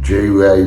JUI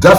10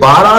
12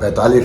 45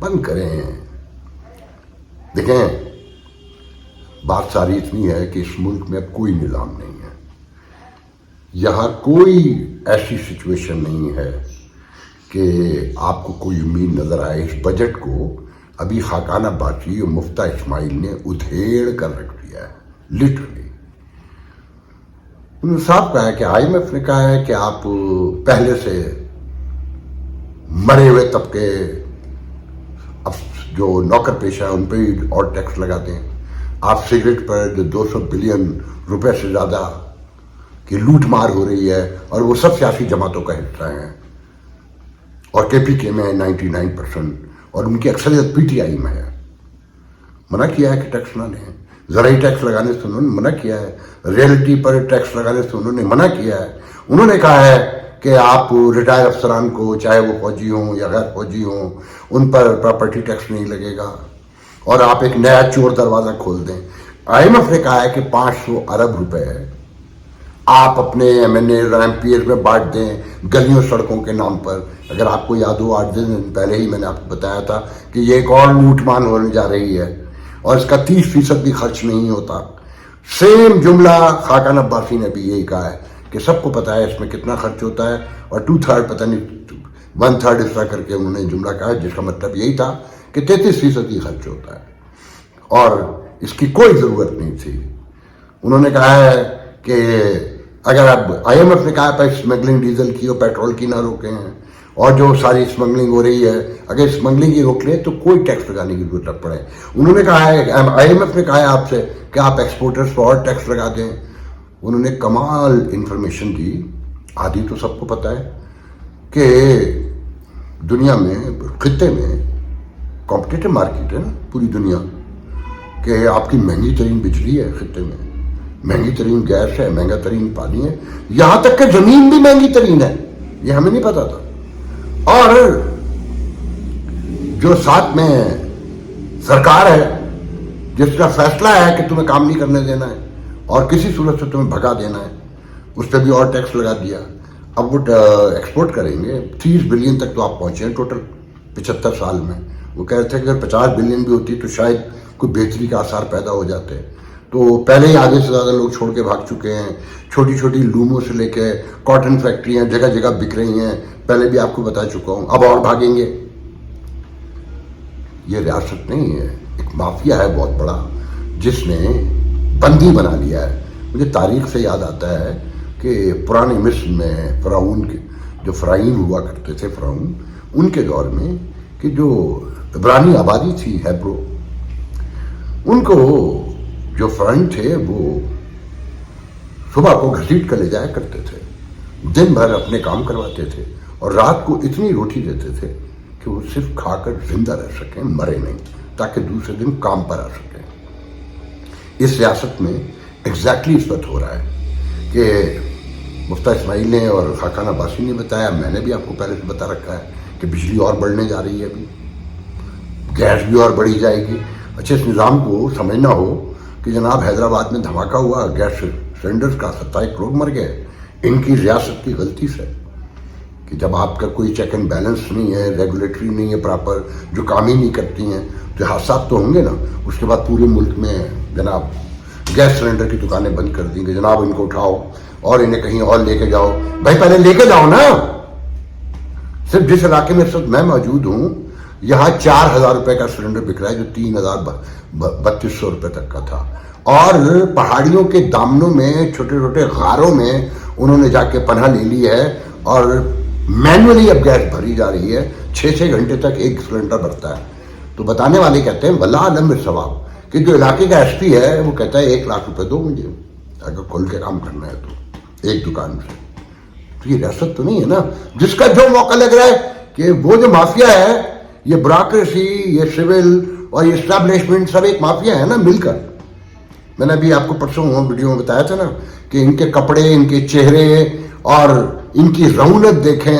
بند کریں. دیکھیں بات ساری اتنی ہے کہ اس ملک میں اب کوئی نظام نہیں ہے. یہاں کوئی ایسی سچویشن نہیں ہے کہ آپ کو کوئی امید نظر آئے. اس بجٹ کو ابھی خاقان عباسی اور مفتیٰ اسماعیل نے ادھیڑ کر رکھ دیا ہے لٹرلی. انہوں نے صاف کہا ہے کہ آئی ایم ایف نے کہا ہے کہ آپ پہلے سے مرے ہوئے طبقے اب جو نوکر پیشہ ہے ان پہ ہی اور ٹیکس لگاتے ہیں. آپ سگریٹ پر جو 200 بلین روپے سے زیادہ کی لوٹ مار ہو رہی ہے اور وہ سب سیاسی جماعتوں کا حصہ ہیں اور کے پی کے میں 99% اور ان کی اکثریت پی ٹی آئی میں ہے. منع کیا ہے کہ ٹیکس نہ لیں. زرعی ٹیکس لگانے سے انہوں نے منع کیا ہے. ریئلٹی پر ٹیکس لگانے سے انہوں نے منع کیا ہے. انہوں نے کہا ہے کہ آپ ریٹائر افسران کو چاہے وہ فوجی ہوں یا غیر فوجی ہوں ان پر پراپرٹی ٹیکس نہیں لگے گا اور آپ ایک نیا چور دروازہ کھول دیں. آئی ایم ایف نے کہا ہے کہ 500 ارب روپے آپ اپنے M N A M P As میں بانٹ دیں گلیوں سڑکوں کے نام پر. اگر آپ کو یاد ہو 8 دن پہلے ہی میں نے آپ کو بتایا تھا کہ یہ ایک اور لوٹ مان ہونے جا رہی ہے اور اس کا 30% بھی خرچ نہیں ہوتا. سیم جملہ خاقان عباسی نے بھی یہی کہا ہے کہ سب کو پتا ہے اس میں کتنا خرچ ہوتا ہے اور 2/3 پتہ نہیں 1/3 اس طرح کر کے انہوں نے جملہ کہا جس کا مطلب یہی تھا کہ 33% ہی خرچ ہوتا ہے اور اس کی کوئی ضرورت نہیں تھی. انہوں نے کہا ہے کہ اگر اب آئی ایم ایف نے کہا ہے اسمگلنگ ڈیزل کی اور پیٹرول کی نہ روکیں اور جو ساری اسمگلنگ ہو رہی ہے اگر اسمگلنگ کی روک لیں تو کوئی ٹیکس لگانے کی ضرورت نہ پڑے. انہوں نے کہا ہے آئی ایم ایف نے کہا ہے آپ سے کہ آپ ایکسپورٹرز پر اور ٹیکس لگا دیں. انہوں نے کمال انفارمیشن دی. آدھی تو سب کو پتہ ہے کہ دنیا میں خطے میں کمپٹیٹو مارکیٹ ہے نا پوری دنیا کہ آپ کی مہنگی ترین بجلی ہے خطے میں, مہنگی ترین گیس ہے, مہنگا ترین پانی ہے, یہاں تک کہ زمین بھی مہنگی ترین ہے. یہ ہمیں نہیں پتا تھا. اور جو ساتھ میں سرکار ہے جس کا فیصلہ ہے کہ تمہیں کام نہیں کرنے دینا ہے اور کسی صورت سے تمہیں بھگا دینا ہے اس پہ بھی اور ٹیکس لگا دیا. اب وہ ایکسپورٹ کریں گے 30 بلین تک تو آپ پہنچے ہیں ٹوٹل 75 سال میں. وہ کہتے تھے کہ اگر 50 بلین بھی ہوتی تو شاید کوئی بہتری کا آثار پیدا ہو جاتے. تو پہلے ہی آدھے سے زیادہ لوگ چھوڑ کے بھاگ چکے ہیں. چھوٹی چھوٹی لوموں سے لے کے کاٹن فیکٹریاں جگہ جگہ بک رہی ہیں. پہلے بھی آپ کو بتا چکا ہوں, اب اور بھاگیں گے. یہ ریاست نہیں ہے, ایک مافیا ہے بہت بڑا جس نے بندی بنا لیا ہے. مجھے تاریخ سے یاد آتا ہے کہ پرانے مصر میں فرعون کے جو فرعین ہوا کرتے تھے فرعون ان کے دور میں کہ جو عبرانی آبادی تھی ہیبرو ان کو جو فرعین تھے وہ صبح کو گھسیٹ کر لے جایا کرتے تھے, دن بھر اپنے کام کرواتے تھے اور رات کو اتنی روٹی دیتے تھے کہ وہ صرف کھا کر زندہ رہ سکیں, مرے نہیں, تاکہ دوسرے دن کام پر آ سکیں. اس ریاست میں ایگزیکٹلی اس وقت ہو رہا ہے کہ مفتیٰ اسماعیل نے اور خاقان عباسی نے بتایا, میں نے بھی آپ کو پہلے سے بتا رکھا ہے کہ بجلی اور بڑھنے جا رہی ہے, ابھی گیس بھی اور بڑھی جائے گی. اچھا اس نظام کو سمجھنا ہو کہ جناب حیدرآباد میں دھماکہ ہوا, گیس سلنڈرز کا 27 لوگ مر گئے. ان کی ریاست کی غلطی سے کہ جب آپ کا کوئی چیک اینڈ بیلنس نہیں ہے, ریگولیٹری نہیں ہے پراپر, جو کام ہی نہیں کرتی ہیں تو حادثات تو ہوں گے نا. اس کے بعد پورے ملک میں جناب گیس سلنڈر کی دکانیں بند کر دیں گے, جناب ان کو اٹھاؤ اور انہیں کہیں اور لے کے جاؤ. بھائی پہلے لے کے جاؤ نا. صرف جس علاقے میں اس وقت میں موجود ہوں یہاں 4,000 روپے کا سلنڈر بک رہا ہے جو 3,3200 روپے تک کا تھا. اور پہاڑیوں کے دامنوں میں چھوٹے چھوٹے غاروں میں انہوں نے جا کے پناہ لے لی ہے اور مینولی اب گیس بھری جا رہی ہے. 6 گھنٹے تک ایک سلنڈر بھرتا ہے. تو بتانے والے کہتے ہیں واللہ عالم بالثواب کہ جو علاقے کا ایس پی ہے وہ کہتا ہے 1 لاکھ روپے دو مجھے اگر کھول کے کام کرنا ہے تو ایک دکان سے. تو یہ ریاست تو نہیں ہے نا جس کا جو موقع لگ رہا ہے کہ وہ جو مافیا ہے, یہ بیوروکریسی, یہ سول اور یہ اسٹیبلشمنٹ سب ایک مافیا ہے نا مل کر. میں نے ابھی آپ کو پرسوں ویڈیو میں بتایا تھا نا کہ ان کے کپڑے, ان کے چہرے اور ان کی رونق دیکھیں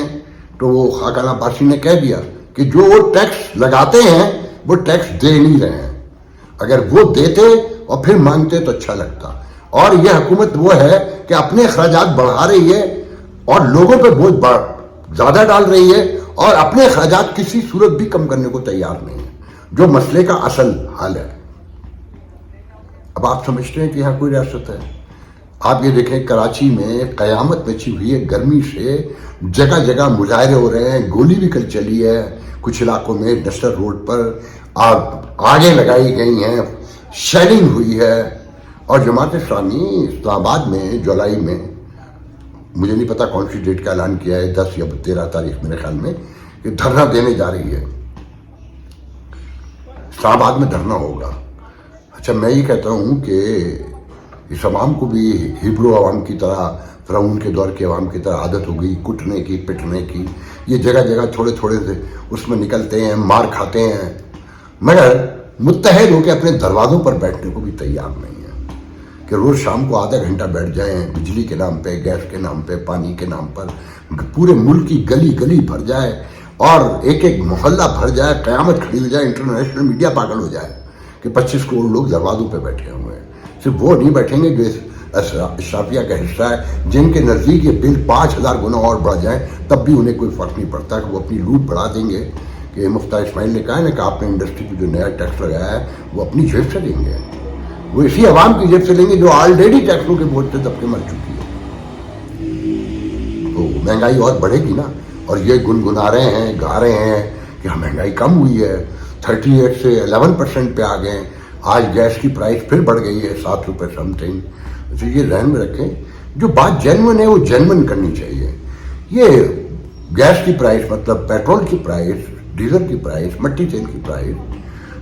تو وہ خاقان عباسی نے کہہ دیا کہ جو وہ ٹیکس لگاتے ہیں وہ ٹیکس دے نہیں رہے ہیں. اگر وہ دیتے اور پھر مانگتے تو اچھا لگتا. اور یہ حکومت وہ ہے کہ اپنے اخراجات بڑھا رہی ہے اور لوگوں پہ بوجھ زیادہ ڈال رہی ہے اور اپنے اخراجات کسی صورت بھی کم کرنے کو تیار نہیں ہے، جو مسئلے کا اصل حل ہے۔ اب آپ سمجھتے ہیں کہ یہاں کوئی ریاست ہے؟ آپ یہ دیکھیں کراچی میں قیامت مچی ہوئی ہے گرمی سے، جگہ جگہ مظاہرے ہو رہے ہیں، گولی بھی کل چلی ہے کچھ علاقوں میں، ڈسٹر روڈ پر آگے لگائی گئی ہیں، شیلنگ ہوئی ہے۔ اور جماعت اسلامی اسلام آباد میں جولائی میں، مجھے نہیں پتا کون سی ڈیٹ کا اعلان کیا ہے، 10 یا 13 تاریخ میرے خیال میں، کہ دھرنا دینے جا رہی ہے، اسلام آباد میں دھرنا ہوگا۔ اچھا میں یہ کہتا ہوں کہ اس عوام کو بھی ہیبرو عوام کی طرح، فرعون کے دور کے عوام کی طرح عادت ہو گئی کٹنے کی، پٹنے کی، یہ جگہ جگہ تھوڑے تھوڑے سے اس میں نکلتے ہیں، مار کھاتے ہیں، مگر متحد ہو کے اپنے دروازوں پر بیٹھنے کو بھی تیار نہیں ہے کہ روز شام کو آدھا گھنٹہ بیٹھ جائیں، بجلی کے نام پہ، گیس کے نام پہ، پانی کے نام پر، پورے ملک کی گلی گلی بھر جائے اور ایک ایک محلہ بھر جائے، قیامت کھڑی ہو جائے، انٹرنیشنل میڈیا پاگل ہو جائے کہ 25 کروڑ لوگ دروازوں پہ بیٹھے ہوئے ہیں۔ صرف وہ نہیں بیٹھیں گے جو اشرافیہ کا حصہ ہے، جن کے نزدیک یہ بل 5000 گنا اور بڑھ جائیں تب بھی انہیں کوئی فرق نہیں پڑتا کہ وہ اپنی لوٹ بڑھا دیں گے۔ کہ مفتاح اسماعیل نے کہا ہے نا کہ آپ نے انڈسٹری کو جو نیا ٹیکس لگایا ہے وہ اپنی جیب سے لیں گے، وہ اسی عوام کی جیب سے لیں گے جو آلریڈی ٹیکسوں کے بوجھ سے دب کے مر چکی ہے۔ تو مہنگائی اور بڑھے گی نا، اور یہ گنگنا رہے ہیں، گا رہے ہیں کہ مہنگائی کم ہوئی ہے، 38 سے 11% پہ آ گئے، آج گیس کی پرائس پھر بڑھ گئی ہے 7 روپے سم تھنگ۔ تو یہ ذہن میں رکھیں، جو بات جینون ہے وہ جینون کرنی چاہیے۔ یہ گیس کی پرائس مطلب پیٹرول کی پرائس، ڈیزل کی پرائس، مٹی تیل کی پرائس،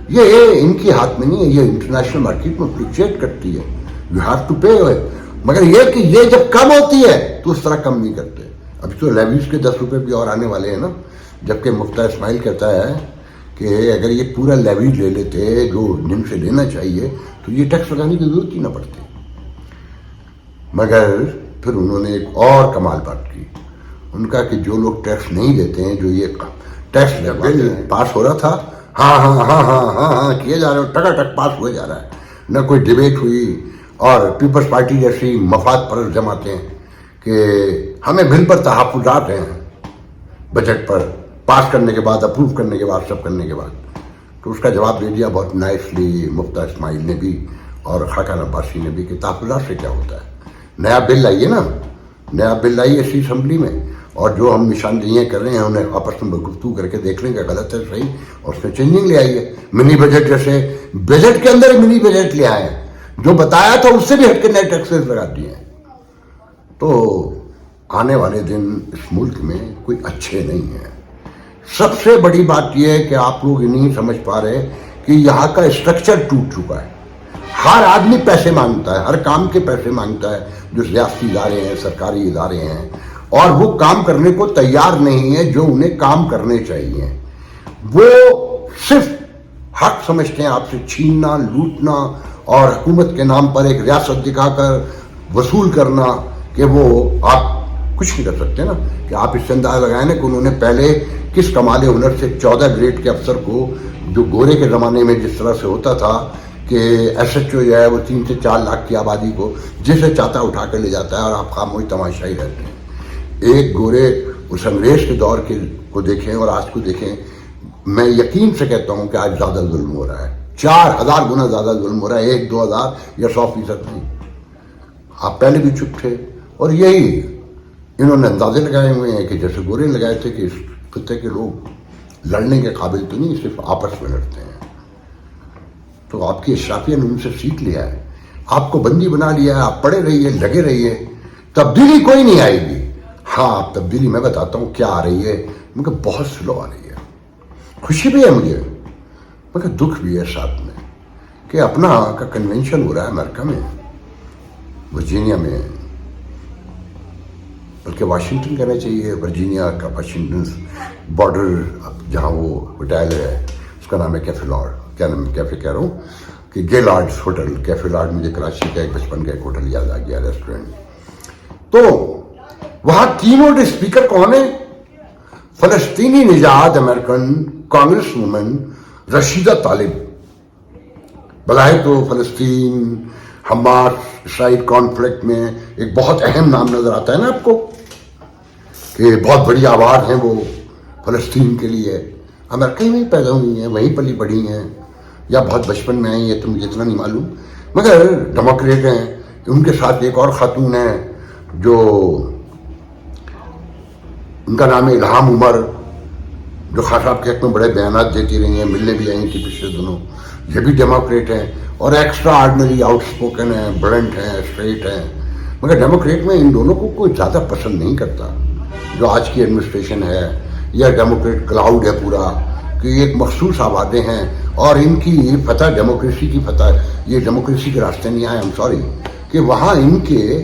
یہ ان کی ہاتھ میں نہیں ہے، یہ انٹرنیشنل مارکیٹ میں فلکچویٹ کرتی ہے، یو ہیو ٹو پے۔ مگر یہ کہ یہ جب کم ہوتی ہے تو اس طرح کم نہیں کرتے۔ ابھی تو لیویز کے 10 روپے بھی اور آنے والے ہیں نا، جبکہ مفتاح اسماعیل کہتا ہے کہ اگر یہ پورا لیویز لے لیتے جو نم سے لینا چاہیے تو یہ ٹیکس لگانے کی ضرورت ہی نہ پڑتی۔ مگر پھر انہوں نے ایک اور کمال بات کی، ان کا کہ جو لوگ ٹیکس نہیں دیتے ہیں، جو یہ ٹیکس بل پاس ہو رہا تھا، ہاں ہاں ہاں ہاں ہاں ہاں کیے جا رہے، ٹکا ٹک پاس ہوئے جا رہا ہے، نہ کوئی ڈیبیٹ ہوئی۔ اور پیپلز پارٹی جیسی مفاد پرست جماعتیں کہ ہمیں بل پر تحفظات ہیں، بجٹ پر پاس کرنے کے بعد، اپروو کرنے کے بعد، سب کرنے کے بعد، تو اس کا جواب دے دیا بہت نائسلی مفتاح اسماعیل نے بھی اور خاقان عباسی نے بھی کہ تحفظات سے کیا ہوتا ہے، نیا بل لائیے نا، نیا بل لائیے اسی اسمبلی میں، اور جو ہم نشاندہیاں کر رہے ہیں انہیں آپس میں گفتگو کر کے دیکھ لیں کہ غلط ہے صحیح، اور اس میں چینجنگ لے آئیے۔ منی بجٹ جیسے بجٹ کے اندر منی بجٹ لے آئے، جو بتایا تھا اس سے بھی ہٹ کے نئے ٹیکسز لگا دیے۔ تو آنے والے دن اس ملک میں کوئی اچھے نہیں ہیں۔ سب سے بڑی بات یہ ہے کہ آپ لوگ نہیں سمجھ پا رہے کہ یہاں کا اسٹرکچر ٹوٹ چکا ہے، ہر آدمی پیسے مانگتا ہے، ہر کام کے پیسے مانگتا ہے، جو ریاستی ادارے ہیں، سرکاری ادارے ہیں، اور وہ کام کرنے کو تیار نہیں ہے جو انہیں کام کرنے چاہیے۔ وہ صرف حق سمجھتے ہیں آپ سے چھیننا، لوٹنا، اور حکومت کے نام پر ایک ریاست دکھا کر وصول کرنا کہ وہ آپ کچھ نہیں کر سکتے نا، کہ آپ اس سے اندازہ لگائیں نا کہ انہوں نے پہلے کس کمال ہنر سے 14 گریڈ کے افسر کو، جو گورے کے زمانے میں جس طرح سے ہوتا تھا کہ ایس ایچ او جو ہے وہ 3 سے 4 لاکھ کی آبادی کو جسے چاہتا اٹھا کر لے جاتا ہے، اور آپ خاموش تماشائی رہتے ہیں۔ ایک گورے اس انگریز کے دور کے کو دیکھیں اور آج کو دیکھیں، میں یقین سے کہتا ہوں کہ آج زیادہ ظلم ہو رہا ہے، 4000 گنا زیادہ ظلم ہو رہا ہے، 1 2 ہزار یا 100% نہیں۔ آپ پہلے بھی چپ تھے، اور یہی انہوں نے اندازے لگائے ہوئے ہیں کہ جیسے گورے لگائے تھے کہ اس خطے کے لوگ لڑنے کے قابل تو نہیں، صرف آپس میں لڑتے ہیں۔ تو آپ کی اشرافیہ نے ان سے سیکھ لیا ہے، آپ کو بندی بنا لیا ہے، آپ پڑے رہیے، لگے رہیے، تبدیلی کوئی نہیں آئے گی۔ ہاں تبدیلی میں بتاتا ہوں کیا آ رہی ہے، مگر بہت سلو آ رہی ہے۔ خوشی بھی ہے مجھے، مگر دکھ بھی ہے ساتھ میں، کہ اپنا کا کنونشن ہو رہا ہے امریکہ میں، ورجینیا میں، بلکہ واشنگٹن کہنا چاہیے، ورجینیا کا واشنگٹن بارڈر جہاں وہ ہوٹل ہے اس کا نام ہے کیفے لارڈ، کیا نام کیفے کہہ رہا ہوں کہ گے لارڈس ہوٹل، کیفے لارڈ مجھے کراچی کا ایک بچپن کا ایک ہوٹل یاد آ گیا، ریسٹورنٹ۔ تو وہاں کینوٹ اسپیکر کون ہے؟ فلسطینی نژاد امریکن کانگریس وومن رشیدہ طالب۔ بظاہر تو فلسطین حماس اسرائیل کانفلکٹ میں ایک بہت اہم نام نظر آتا ہے نا آپ کو، کہ بہت بڑی آواز ہیں وہ فلسطین کے لیے. امریکہ میں پیدا ہوئی ہیں, وہیں پلی بڑھی ہیں, یا بہت بچپن میں آئی, یہ تو مجھے اتنا نہیں معلوم, مگر ڈیموکریٹ ہیں. ان کے ساتھ ایک اور خاتون ہیں جو ان کا نام ہے الہام عمر, جو خان صاحب کے حق میں بڑے بیانات دیتی رہی ہیں, ملنے بھی آئی تھی پچھلے دنوں. یہ بھی ڈیموکریٹ ہیں اور ایکسٹرا آرڈنری آؤٹ اسپوکن ہیں, بلنٹ ہیں, اسٹریٹ ہیں. مگر ڈیموکریٹ میں ان دونوں کو کوئی زیادہ پسند نہیں کرتا. جو آج کی ایڈمنسٹریشن ہے, یہ ڈیموکریٹ کلاؤڈ ہے پورا, کہ ایک مخصوص آبادیں ہیں اور ان کی فتح, ڈیموکریسی کی فتح, یہ ڈیموکریسی کے راستے نہیں آئے, سوری, کہ وہاں ان کے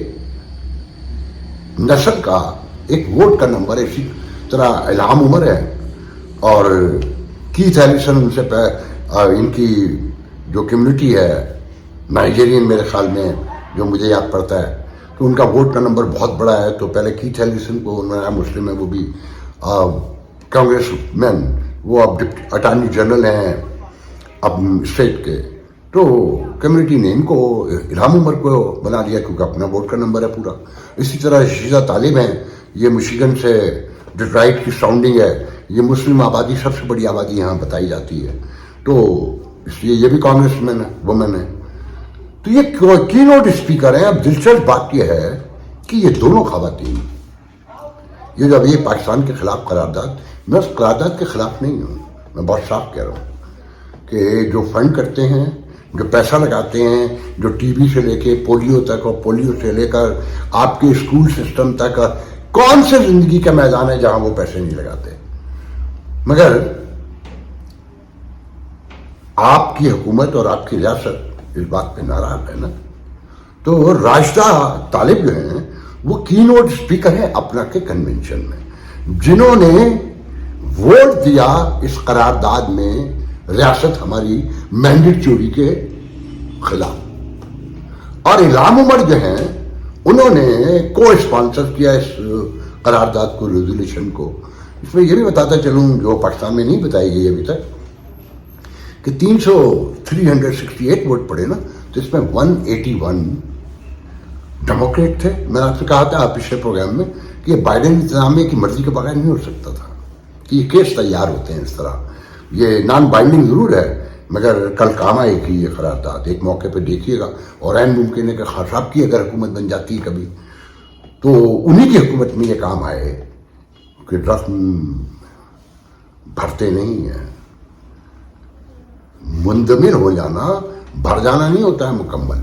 نسل کا ایک ووٹ کا نمبر ہے. اسی طرح الہام عمر ہے اور کیتھ ایلیسن ان سے ان کی جو کمیونٹی ہے نائجیرین میرے خیال میں, جو مجھے یاد پڑتا ہے, تو ان کا ووٹ کا نمبر بہت بڑا ہے. تو پہلے کیتھ ایلیسن کو انہوں نے, مسلم ہے وہ بھی, کانگریس مین, وہ اب اٹارنی جنرل ہیں اب اسٹیٹ کے. تو کمیونٹی نے ان کو, الہام عمر کو بنا دیا کیونکہ اپنا ووٹ کا نمبر ہے پورا. اسی طرح شیزہ طالب ہیں, یہ مشیگن سے ڈیٹرائٹ کی سراؤنڈنگ ہے, یہ مسلم آبادی سب سے بڑی آبادی یہاں بتائی جاتی ہے. تو اس لیے یہ بھی کانگریس مین ہے, وومن ہے. تو یہ کی نوٹ اسپیکر ہیں. اب دلچسپ بات یہ ہے کہ یہ دونوں خواتین, یہ جب یہ پاکستان کے خلاف قرارداد, میں اس قرارداد کے خلاف نہیں ہوں, میں بہت صاف کہہ رہا ہوں کہ جو فنڈ کرتے ہیں, جو پیسہ لگاتے ہیں, جو ٹی بی سے لے کے پولیو تک اور پولیو سے لے کر آپ کے اسکول سسٹم تک, کون سے زندگی کا میدان ہے جہاں وہ پیسے نہیں لگاتے. مگر آپ کی حکومت اور آپ کی ریاست اس بات پہ ناراض ہے نا. تو راشدہ طالب جو ہیں وہ کی نوٹ اسپیکر ہیں اپنا کے کنونشن میں, جنہوں نے ووٹ دیا اس قرارداد میں ریاست ہماری مینڈیٹ چوری کے خلاف. اور الہام عمر جو ہیں انہوں نے کو اسپانسر کیا اس قرارداد کو, ریزولوشن کو. اس میں یہ بھی بتاتا چلوں, جو پاکستان میں نہیں بتائی گئی ابھی تک, کہ 368 ووٹ پڑے نا, تو اس میں 181 ڈیموکریٹ تھے. میں نے آپ سے کہا تھا پچھلے پروگرام میں کہ یہ بائیڈن انتظامیہ کی مرضی کے بغیر نہیں ہو سکتا تھا, کہ یہ کیس تیار ہوتے ہیں اس طرح. یہ نان بائنڈنگ ضرور ہے مگر کل کام آئے گی یہ قرارداد, ایک موقع پہ دیکھیے گا. اور عین ممکن ہے کہ خان صاحب کی اگر حکومت بن جاتی ہے کبھی, تو انہی کی حکومت میں یہ کام آئے کہ رقم بھرتے نہیں ہیں. مندمل ہو جانا, بھر جانا نہیں ہوتا ہے مکمل,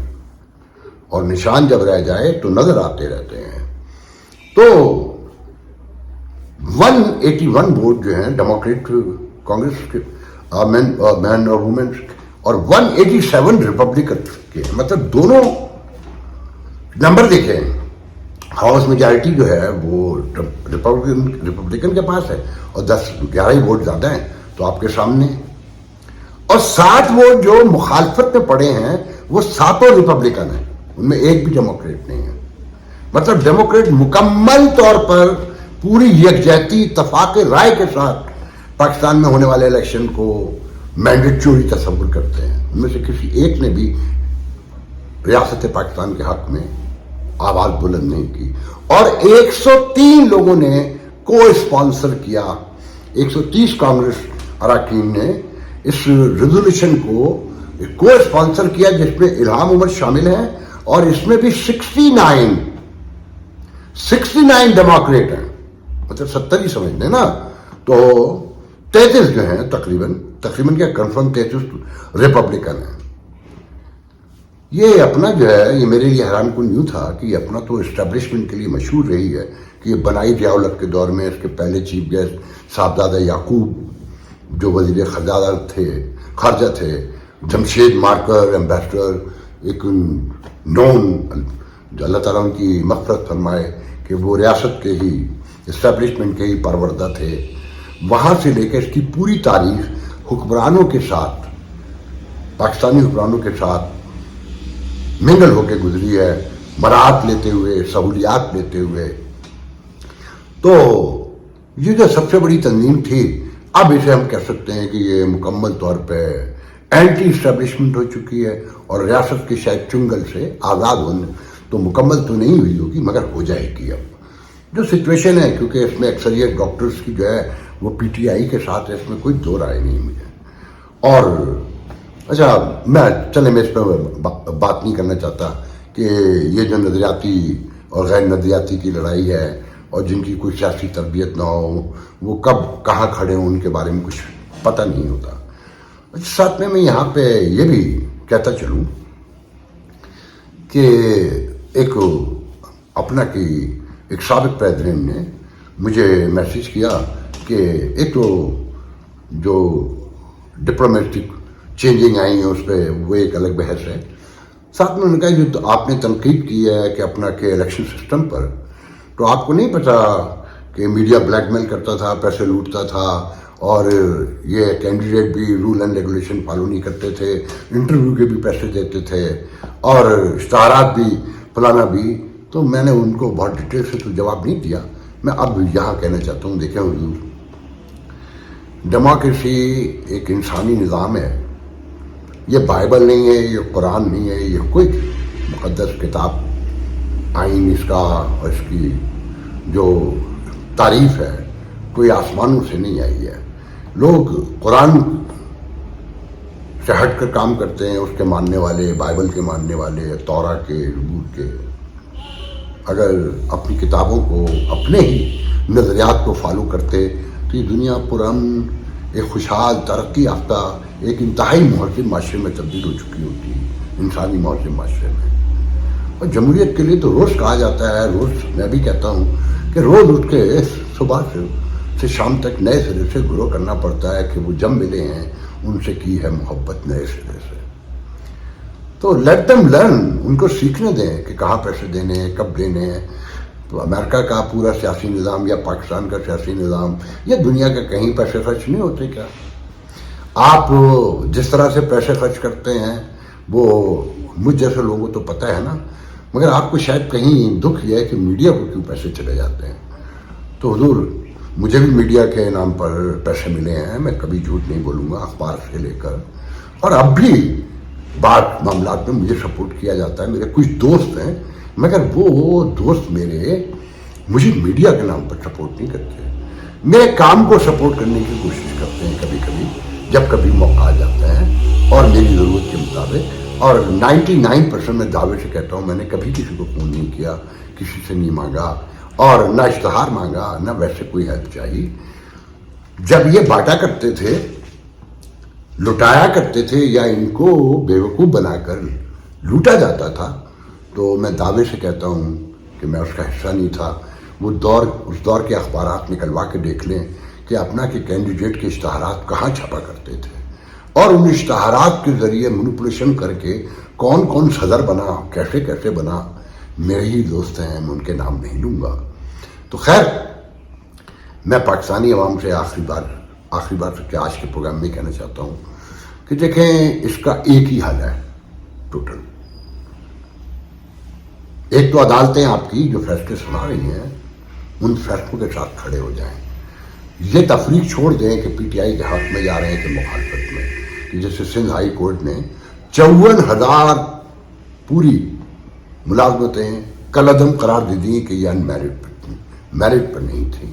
اور نشان جب رہ جائے تو نظر آتے رہتے ہیں. تو 181 ووٹ جو ہیں ڈیموکریٹ کانگریس کے مین اور وومن, اور 187 ریپبلکن کے, مطلب دونوں نمبر دیکھیں. ہاؤس میجارٹی جو ہے وہ ریپبلکن کے پاس ہے اور 11 ووٹ زیادہ ہیں تو آپ کے سامنے. اور 7 ووٹ جو مخالفت میں پڑے ہیں وہ 7 ریپبلکن ہیں, ان میں ایک بھی ڈیموکریٹ نہیں ہے. مطلب ڈیموکریٹ مکمل طور پر پوری یکجہتی اتفاق رائے کے ساتھ پاکستان میں ہونے والے الیکشن کو مینڈیٹ چوری تصور کرتے ہیں. ان میں سے کسی ایک نے بھی ریاست پاکستان کے حق میں آواز بلند نہیں کی. اور 103 لوگوں نے کو اسپانسر کیا, 130 کانگریس اراکین نے اس ریزولوشن کو اسپانسر کیا, جس میں الہام عمر شامل ہیں, اور اس میں بھی 69 ڈیموکریٹ ہیں, مطلب 70 ہی سمجھ لیں نا. تو 33 جو ہیں تقریباً کیا کنفرم 33 ریپبلکن ہیں. یہ اپنا جو ہے, یہ میرے لیے حیران کن یوں تھا کہ یہ اپنا تو اسٹیبلشمنٹ کے لیے مشہور رہی ہے کہ یہ بنائی ضیاء الحق کے دور میں, اس کے پہلے چیف گیسٹ صاحبزادہ یعقوب جو وزیر خارجہ تھے, جمشید مارکر ایمبیسڈر, ایک نون, جو اللہ تعالیٰ ان کی مغفرت فرمائے, کہ وہ ریاست کے ہی اسٹیبلشمنٹ کے ہی پروردہ تھے. وہاں سے لے کے اس کی پوری تاریخ حکمرانوں کے ساتھ, پاکستانی حکمرانوں کے ساتھ منگل ہو کے گزری ہے, مراعات لیتے ہوئے, سہولیات لیتے ہوئے. تو یہ جو سب سے بڑی تنظیم تھی, اب اسے ہم کہہ سکتے ہیں کہ یہ مکمل طور پہ اینٹی اسٹیبلشمنٹ ہو چکی ہے اور ریاست کے شاید چنگل سے آزاد ہونے, تو مکمل تو نہیں ہوئی ہوگی مگر ہو جائے گی اب جو سچویشن ہے. کیونکہ اس میں اکثریت ڈاکٹرز کی جو ہے وہ پی ٹی آئی کے ساتھ ہے، اس میں کوئی دو رائے نہیں مجھے. اور اچھا میں اس پہ بات نہیں کرنا چاہتا کہ یہ جو نظریاتی اور غیر نظریاتی کی لڑائی ہے اور جن کی کوئی سیاسی تربیت نہ ہو، وہ کب کہاں کھڑے ہوں ان کے بارے میں کچھ پتہ نہیں ہوتا. ساتھ میں یہاں پہ یہ بھی کہتا چلوں کہ ایک سابق پریزیڈنٹ نے مجھے میسیج کیا کہ ایک تو جو ڈپلومیٹک چینجنگ آئی ہیں اس پہ وہ ایک الگ بحث ہے. ساتھ میں انہوں نے کہا جو تو آپ نے تنقید کی ہے کہ الیکشن سسٹم پر، تو آپ کو نہیں پتا کہ میڈیا بلیک میل کرتا تھا، پیسے لوٹتا تھا، اور یہ کینڈیڈیٹ بھی رول اینڈ ریگولیشن فالو نہیں کرتے تھے، انٹرویو کے بھی پیسے دیتے تھے، اور اشتہارات بھی فلانا بھی. تو میں نے ان کو بہت ڈیٹیل سے تو جواب نہیں دیا. میں اب یہاں کہنا چاہتا ہوں، دیکھیں حضور، ڈیموکریسی ایک انسانی نظام ہے. یہ بائبل نہیں ہے، یہ قرآن نہیں ہے، یہ کوئی مقدس کتاب آئین اس کا اور اس کی جو تعریف ہے کوئی آسمانوں سے نہیں آئی ہے. لوگ قرآن سے ہٹ کر کام کرتے ہیں، اس کے ماننے والے، بائبل کے ماننے والے، تورا کے، زبور کے. اگر اپنی کتابوں کو، اپنے ہی نظریات کو فالو کرتے تو یہ دنیا پرامن ایک خوشحال ترقی یافتہ ایک انتہائی مہذب معاشرے میں تبدیل ہو چکی ہوتی، انسانی مہذب معاشرے میں. اور جمہوریت کے لیے تو روز کہا جاتا ہے، روز میں بھی کہتا ہوں کہ روز اٹھ کے صبح سے شام تک نئے سرے سے گرو کرنا پڑتا ہے کہ وہ جب ملے ہیں ان سے کی ہے محبت نئے سرے سے. تو لیٹ دم لرن، ان کو سیکھنے دیں کہ کہاں پیسے دینے ہیں، کب دینے ہیں. تو امریکہ کا پورا سیاسی نظام یا پاکستان کا سیاسی نظام یا دنیا کے کہیں پیسے خرچ نہیں ہوتے کیا؟ آپ جس طرح سے پیسے خرچ کرتے ہیں وہ مجھ جیسے لوگوں کو تو پتہ ہے نا، مگر آپ کو شاید کہیں دکھ یہ ہے کہ میڈیا کو کیوں پیسے چلے جاتے ہیں. تو حضور، مجھے بھی میڈیا کے نام پر پیسے ملے ہیں، میں کبھی جھوٹ نہیں بولوں گا، اخبار سے لے کر، اور اب بھی بعض معاملات میں مجھے سپورٹ کیا جاتا ہے. میرے کچھ دوست ہیں، مگر وہ دوست میرے مجھے میڈیا کے نام پر سپورٹ نہیں کرتے، میرے کام کو سپورٹ کرنے کی کوشش کرتے ہیں کبھی کبھی جب کبھی موقع آ جاتا ہے اور میری ضرورت کے مطابق. اور 99% میں دعوے سے کہتا ہوں میں نے کبھی کسی کو فون نہیں کیا، کسی سے نہیں مانگا، اور نہ اشتہار مانگا، نہ ویسے کوئی ہیلپ چاہیے. جب یہ بانٹا کرتے تھے، لٹایا کرتے تھے، یا ان کو بیوقوف بنا کر لوٹا جاتا تھا، تو میں دعوے سے کہتا ہوں کہ میں اس کا حصہ نہیں تھا. اس دور کے اخبارات نکلوا کے دیکھ لیں کہ اپنا کے کینڈیڈیٹ کے اشتہارات کہاں چھپا کرتے تھے، اور ان اشتہارات کے ذریعے مینپولیشن کر کے کون کون صدر بنا، کیسے کیسے بنا. میرے ہی دوست ہیں، میں ان کے نام نہیں لوں گا. تو خیر، میں پاکستانی عوام سے آخری بار کہ آج کے پروگرام میں کہنا چاہتا ہوں کہ دیکھیں، اس کا ایک ہی حل ہے ٹوٹل. ایک تو عدالتیں آپ کی جو فیصلے سنا رہی ہیں ان فیصلوں کے ساتھ کھڑے ہو جائیں. یہ تفریق چھوڑ دیں کہ پی ٹی آئی کے حق میں جا رہے ہیں کہ مخالفت میں. کہ جیسے سندھ ہائی کورٹ نے 54,000 پوری ملازمتیں کالعدم قرار دے دی کہ یہ میرٹ پر نہیں تھی،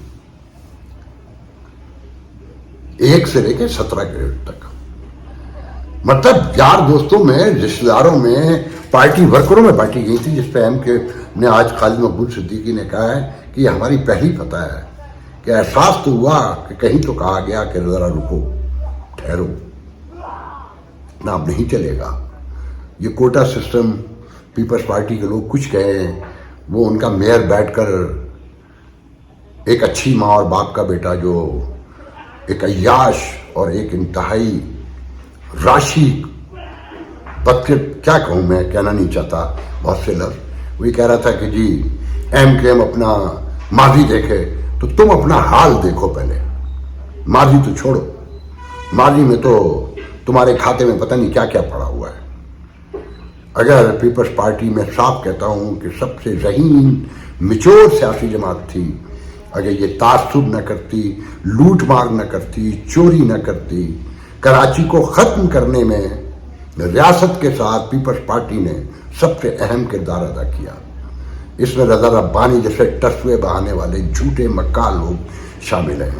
1 سے لے کے 17 گریڈ تک. مطلب یار دوستوں میں، رشتہ داروں میں، پارٹی ورکروں میں بانٹی گئی تھی، جس پہ ایم کے نے آج خالد مقبول صدیقی نے کہا ہے کہ یہ ہماری پہلی فتح ہے کہ احساس تو ہوا کہ کہیں تو کہا گیا کہ ذرا رکو، ٹھہرو، اتنا اب نہیں چلے گا. یہ کوٹا سسٹم، پیپلز پارٹی کے لوگ کچھ کہیں، وہ ان کا میئر بیٹھ کر ایک اچھی ماں اور باپ کا بیٹا جو ایک عیاش اور ایک انتہائی راشی کیا کہوں، میں کہنا نہیں چاہتا بہت سے لفظ، وہی کہہ رہا تھا کہ جی ایم کے ایم اپنا ماضی دیکھے تو تم اپنا حال دیکھو پہلے. ماضی تو چھوڑو، ماضی میں تو تمہارے کھاتے میں پتہ نہیں کیا کیا پڑا ہوا ہے. اگر پیپلز پارٹی میں صاف کہتا ہوں کہ سب سے ذہین میچور سیاسی جماعت تھی، اگر یہ تعصب نہ کرتی، لوٹ مار نہ کرتی، چوری نہ کرتی، کراچی کو ختم کرنے میں ریاست کے ساتھ پیپلز پارٹی نے سب سے اہم کردار ادا کیا. اس میں رضا ربانی جیسے ٹسوے بہانے والے جھوٹے مکار لوگ شامل ہیں.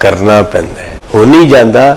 ਕਰਨਾ ਪੈਂਦਾ ਹੈ, ਹੋ ਨਹੀਂ ਜਾਂਦਾ